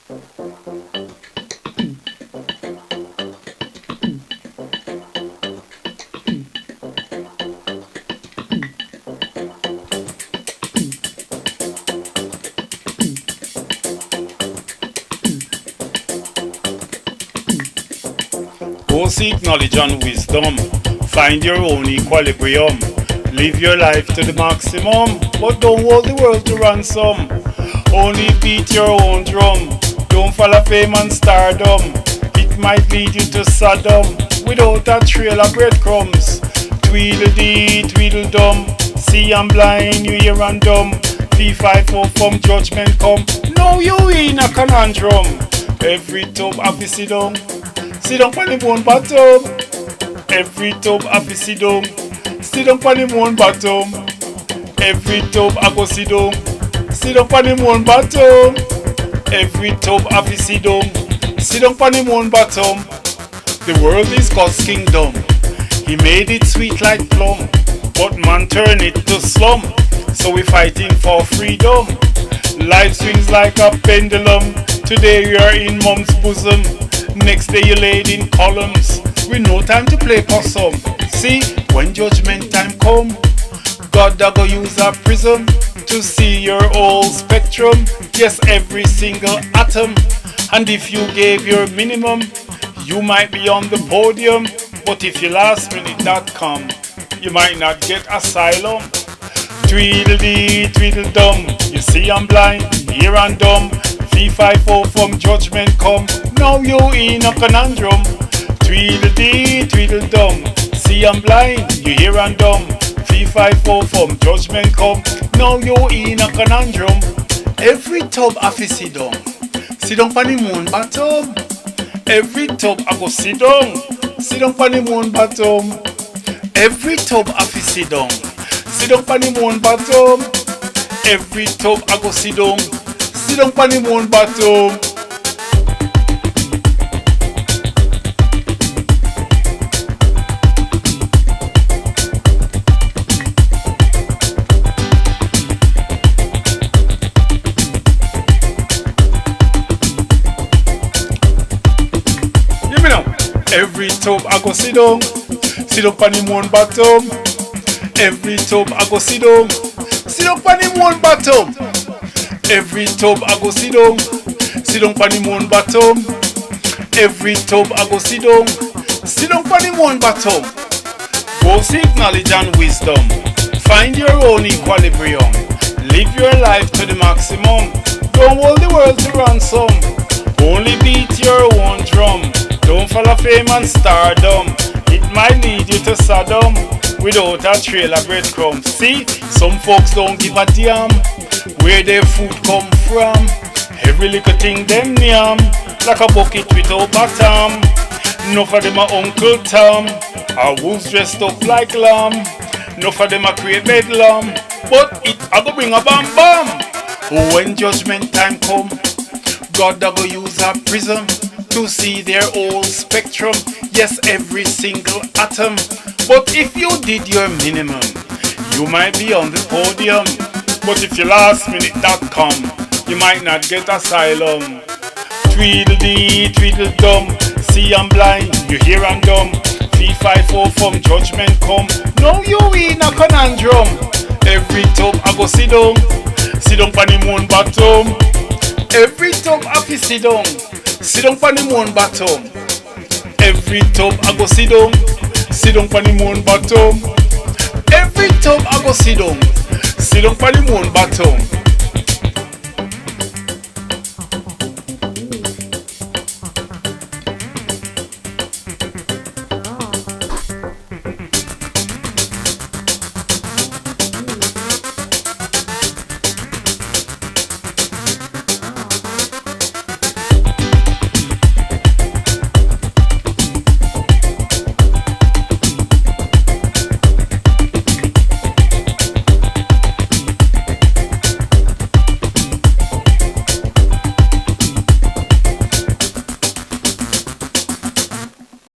Go seek knowledge and wisdom. Find your own equilibrium. Live your life to the maximum, but don't hold the world to ransom. Only beat your own drum. Don't follow fame and stardom. It might lead you to Sodom without a trail of breadcrumbs. Tweedledee Tweedledum. See I'm blind, you hear and dumb. Fee-fi-fo-fum, judgment come. Now you in a conundrum. Every tub have to sit down. Sit down on the bone bottom. Every tub have to sit down. Sit down on the bone bottom. Every tub I go sit down. Sit down on the bone bottom. Every tub have to sit down. Sit down on the bone bottom. The world is God's kingdom. He made it sweet like plum, but man turn it to slum. So we fighting for freedom. Life swings like a pendulum. Today you are in mom's bosom. Next day you laid in columns. With no time to play possum. See, when judgment time come, God da go use a prism to see your whole spectrum. Yes, every single atom. And if you gave your minimum, you might be on the podium. But if you last minute not come, you might not get asylum. Tweedledee Tweedledum. You see I'm blind, hear and dumb. Fee-fi-fo-fum, judgment come. Now you in a conundrum. Tweedledee Tweedledum. See I'm blind, you hear and dumb. Fee-fi-fo-fum, judgment come. Now you in a conundrum. Every tub have to sit down. Sit down on the moon bottom. Every tub I go sit down. Sit down on the moon bottom. Every tub have to sit down. Sit down on the moon bottom. Every tub I go sit down. Sit down on the moon bottom. Every tub I go sit down. Sit down on the moon bottom. Every tub I go sit down. Sit down on the moon bottom. Every tub I go sit down. Sit down on the moon bottom. Every tub I go sit down. Sit down on the moon bottom. Go seek knowledge and wisdom. Find your own equilibrium. Live your life to the maximum. Don't hold the world to ransom. Only beat your own drum. Don't follow fame and stardom. It might lead you to Sodom without a trail of breadcrumbs. See, some folks don't give a damn where their food come from. Every little thing them yam, like a bucket without bottom. Enough of them are Uncle Tom, or wolves dressed up like lamb. Enough of them are create bedlam, but it a go bring a bam bam. When judgment time come, God a go use a prism to see their whole spectrum. Yes, every single atom. But if you did your minimum, you might be on the podium. But if you last minute .com, you might not get asylum. Tweedledee Tweedledum. See I'm blind, you hear I'm dumb. Fee-fi-fo-fum, judgment come. Now you in a conundrum. Every tub I go sit down. Sit down on the moon bottom. Every tub I fi sit down. Sit down on the moon bottom. Every tub I go sit down. Sit down on the moon bottom. Every tub I go sit down. Sit down on the moon bottom.